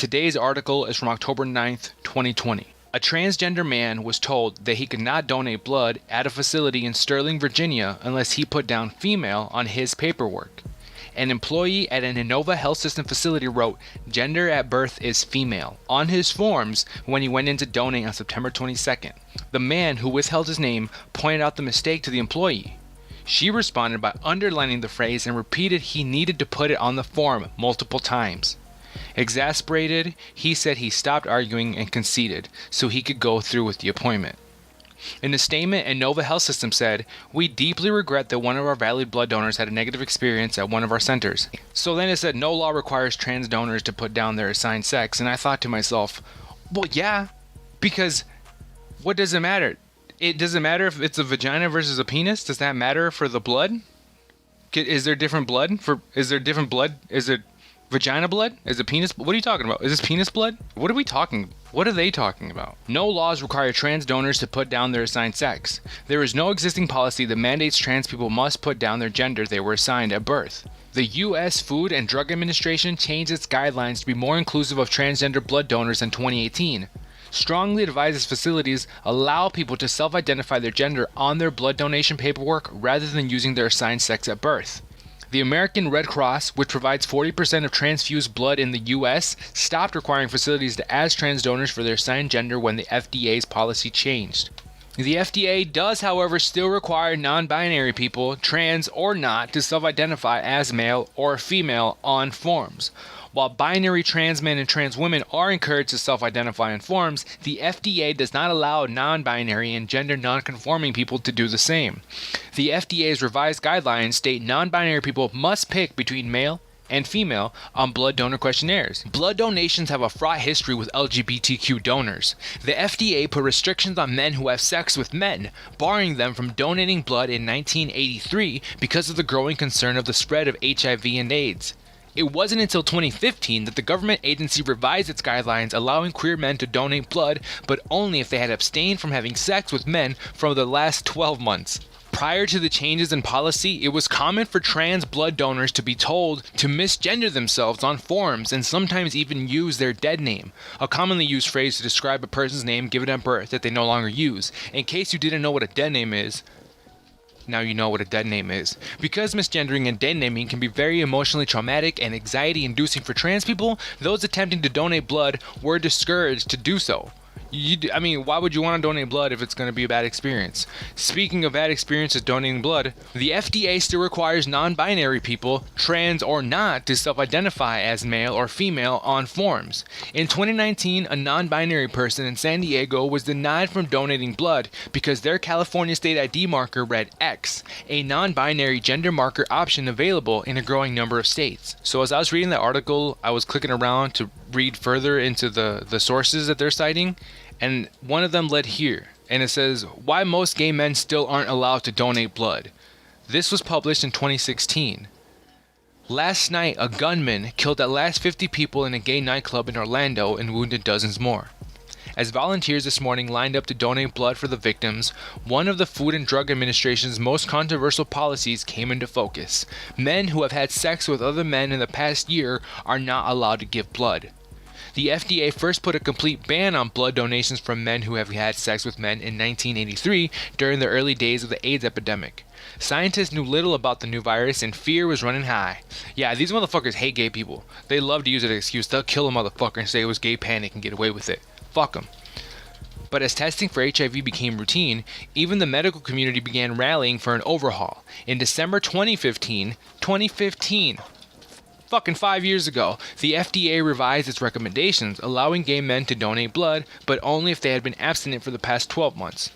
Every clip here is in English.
Today's article is from October 9th, 2020. A transgender man was told that he could not donate blood at a facility in Sterling, Virginia unless he put down female on his paperwork. An employee at an Innova Health System facility wrote, "Gender at birth is female," on his forms when he went in to donate on September 22nd. The man, who withheld his name, pointed out the mistake to the employee. She responded by underlining the phrase and repeated he needed to put it on the form multiple times. Exasperated, he said he stopped arguing and conceded so he could go through with the appointment. In a statement, Innova Health System said, "We deeply regret that one of our valued blood donors had a negative experience at one of our centers." So then it said no law requires trans donors to put down their assigned sex, and I thought to myself, well, yeah, because what does it matter? It doesn't matter if it's a vagina versus a penis. Does that matter for the blood? Is there different blood? Is there vagina blood? Is it penis? What are you talking about? Is this penis blood? What are they talking about? No laws require trans donors to put down their assigned sex. There is no existing policy that mandates trans people must put down their gender they were assigned at birth. The U.S. Food and Drug Administration changed its guidelines to be more inclusive of transgender blood donors in 2018. Strongly advises facilities allow people to self-identify their gender on their blood donation paperwork rather than using their assigned sex at birth. The American Red Cross, which provides 40% of transfused blood in the U.S., stopped requiring facilities to ask trans donors for their assigned gender when the FDA's policy changed. The FDA does, however, still require non-binary people, trans or not, to self-identify as male or female on forms. While binary trans men and trans women are encouraged to self-identify on forms, the FDA does not allow non-binary and gender non-conforming people to do the same. The FDA's revised guidelines state non-binary people must pick between male and female on blood donor questionnaires. Blood donations have a fraught history with LGBTQ donors. The FDA put restrictions on men who have sex with men, barring them from donating blood in 1983 because of the growing concern of the spread of HIV and AIDS. It wasn't until 2015 that the government agency revised its guidelines allowing queer men to donate blood, but only if they had abstained from having sex with men for the last 12 months. Prior to the changes in policy, it was common for trans blood donors to be told to misgender themselves on forms and sometimes even use their dead name, a commonly used phrase to describe a person's name given at birth that they no longer use. In case you didn't know what a dead name is, now you know what a dead name is. Because misgendering and dead naming can be very emotionally traumatic and anxiety-inducing for trans people, those attempting to donate blood were discouraged to do so. Why would you want to donate blood if it's going to be a bad experience? Speaking of bad experiences donating blood, the FDA still requires non-binary people, trans or not, to self-identify as male or female on forms. In 2019, a non-binary person in San Diego was denied from donating blood because their California state ID marker read X, a non-binary gender marker option available in a growing number of states. So as I was reading that article, I was clicking around to read further into the sources that they're citing, and one of them led here, and it says, "Why most gay men still aren't allowed to donate blood." This was published in 2016. Last night, a gunman killed at least 50 people in a gay nightclub in Orlando and wounded dozens more. As volunteers this morning lined up to donate blood for the victims, one of the Food and Drug Administration's most controversial policies came into focus. Men who have had sex with other men in the past year are not allowed to give blood. The FDA first put a complete ban on blood donations from men who have had sex with men in 1983 during the early days of the AIDS epidemic. Scientists knew little about the new virus and fear was running high. Yeah, these motherfuckers hate gay people. They love to use it as an excuse. They'll kill a motherfucker and say it was gay panic and get away with it. Fuck them. But as testing for HIV became routine, even the medical community began rallying for an overhaul. In December 2015, fucking 5 years ago, the FDA revised its recommendations, allowing gay men to donate blood, but only if they had been abstinent for the past 12 months.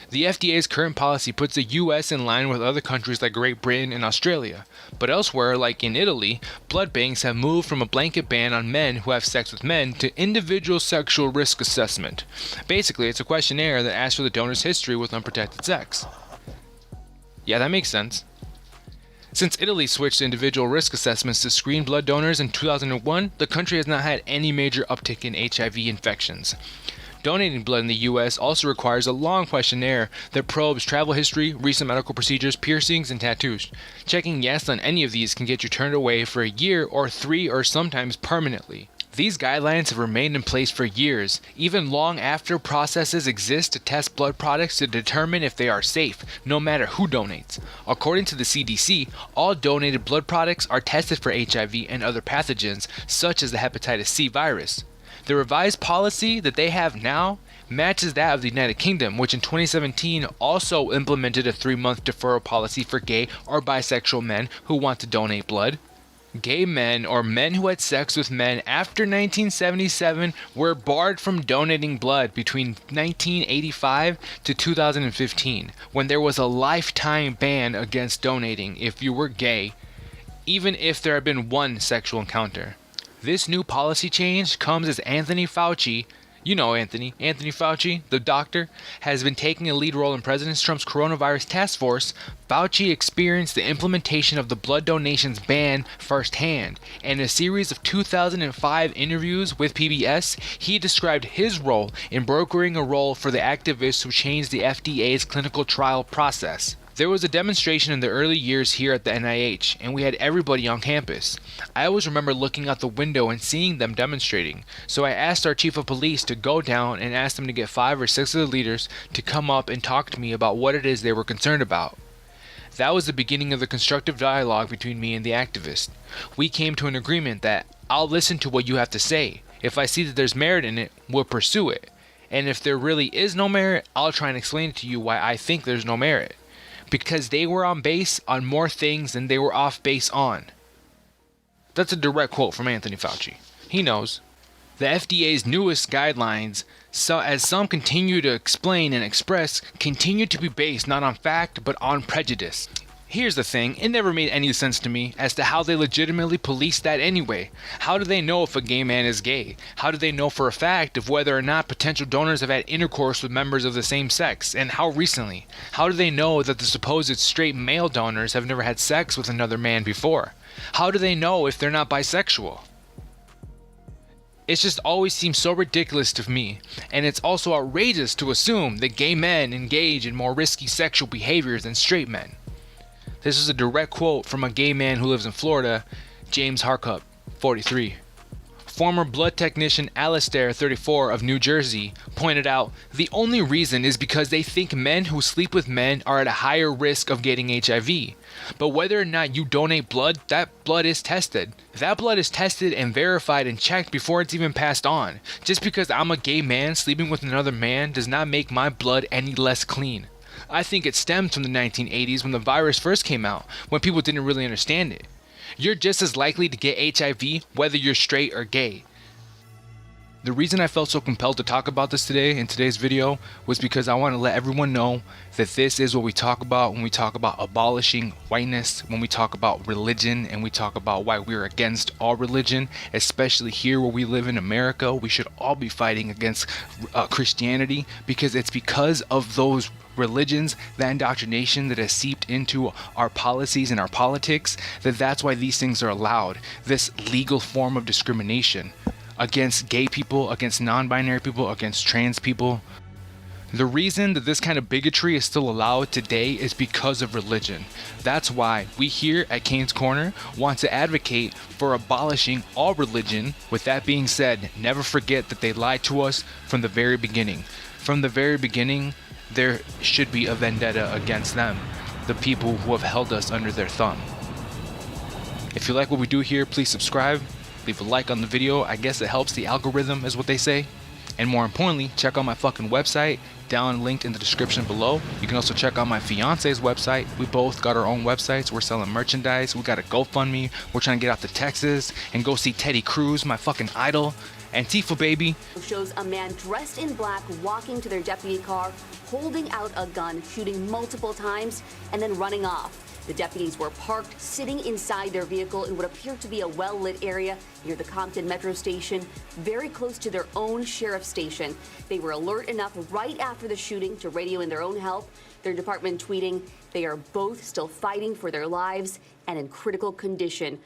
The FDA's current policy puts the US in line with other countries like Great Britain and Australia. But elsewhere, like in Italy, blood banks have moved from a blanket ban on men who have sex with men to individual sexual risk assessment. Basically, it's a questionnaire that asks for the donor's history with unprotected sex. Yeah, that makes sense. Since Italy switched to individual risk assessments to screen blood donors in 2001, the country has not had any major uptick in HIV infections. Donating blood in the U.S. also requires a long questionnaire that probes travel history, recent medical procedures, piercings, and tattoos. Checking yes on any of these can get you turned away for a year or 3 or sometimes permanently. These guidelines have remained in place for years, even long after processes exist to test blood products to determine if they are safe, no matter who donates. According to the CDC, all donated blood products are tested for HIV and other pathogens, such as the hepatitis C virus. The revised policy that they have now matches that of the United Kingdom, which in 2017 also implemented a 3-month deferral policy for gay or bisexual men who want to donate blood. Gay men or men who had sex with men after 1977 were barred from donating blood between 1985 to 2015, when there was a lifetime ban against donating if you were gay, even if there had been one sexual encounter. This new policy change comes as Anthony Fauci, you know Anthony Fauci, the doctor, has been taking a lead role in President Trump's coronavirus task force. Fauci experienced the implementation of the blood donations ban firsthand. In a series of 2005 interviews with PBS, he described his role in brokering a role for the activists who changed the FDA's clinical trial process. There was a demonstration in the early years here at the NIH, and we had everybody on campus. I always remember looking out the window and seeing them demonstrating, so I asked our chief of police to go down and ask them to get 5 or 6 of the leaders to come up and talk to me about what it is they were concerned about. That was the beginning of the constructive dialogue between me and the activist. We came to an agreement that I'll listen to what you have to say. If I see that there's merit in it, we'll pursue it. And if there really is no merit, I'll try and explain to you why I think there's no merit. Because they were on base on more things than they were off base on. That's a direct quote from Anthony Fauci. He knows. The FDA's newest guidelines, as some continue to explain and express, continue to be based not on fact but on prejudice. Here's the thing, it never made any sense to me as to how they legitimately police that anyway. How do they know if a gay man is gay? How do they know for a fact of whether or not potential donors have had intercourse with members of the same sex, and how recently? How do they know that the supposed straight male donors have never had sex with another man before? How do they know if they're not bisexual? It's just always seems so ridiculous to me, and it's also outrageous to assume that gay men engage in more risky sexual behaviors than straight men. This is a direct quote from a gay man who lives in Florida, James Harcup, 43. Former blood technician Alistair, 34, of New Jersey, pointed out, the only reason is because they think men who sleep with men are at a higher risk of getting HIV. But whether or not you donate blood, that blood is tested. That blood is tested and verified and checked before it's even passed on. Just because I'm a gay man sleeping with another man does not make my blood any less clean. I think it stems from the 1980s when the virus first came out, when people didn't really understand it. You're just as likely to get HIV whether you're straight or gay. The reason I felt so compelled to talk about this today in today's video was because I want to let everyone know that this is what we talk about when we talk about abolishing whiteness, when we talk about religion, and we talk about why we're against all religion, especially here where we live in America. We should all be fighting against Christianity, because it's because of those religions, that indoctrination that has seeped into our policies and our politics, that's why these things are allowed. This legal form of discrimination against gay people, against non-binary people, against trans people. The reason that this kind of bigotry is still allowed today is because of religion. That's why we here at Kane's Corner want to advocate for abolishing all religion. With that being said, never forget that they lied to us from the very beginning. From the very beginning, there should be a vendetta against them, the people who have held us under their thumb. If you like what we do here, please subscribe, leave a like on the video. I guess it helps the algorithm, is what they say. And more importantly, check out my fucking website, down linked in the description below. You can also check out my fiance's website. We both got our own websites. We're selling merchandise. We got a GoFundMe. We're trying to get out to Texas and go see Teddy Cruz, my fucking idol. Antifa, baby. Shows a man dressed in black walking to their deputy car, holding out a gun, shooting multiple times, and then running off. The deputies were parked, sitting inside their vehicle in what appeared to be a well-lit area near the Compton Metro Station, very close to their own sheriff's station. They were alert enough right after the shooting to radio in their own help. Their department tweeting, they are both still fighting for their lives and in critical condition.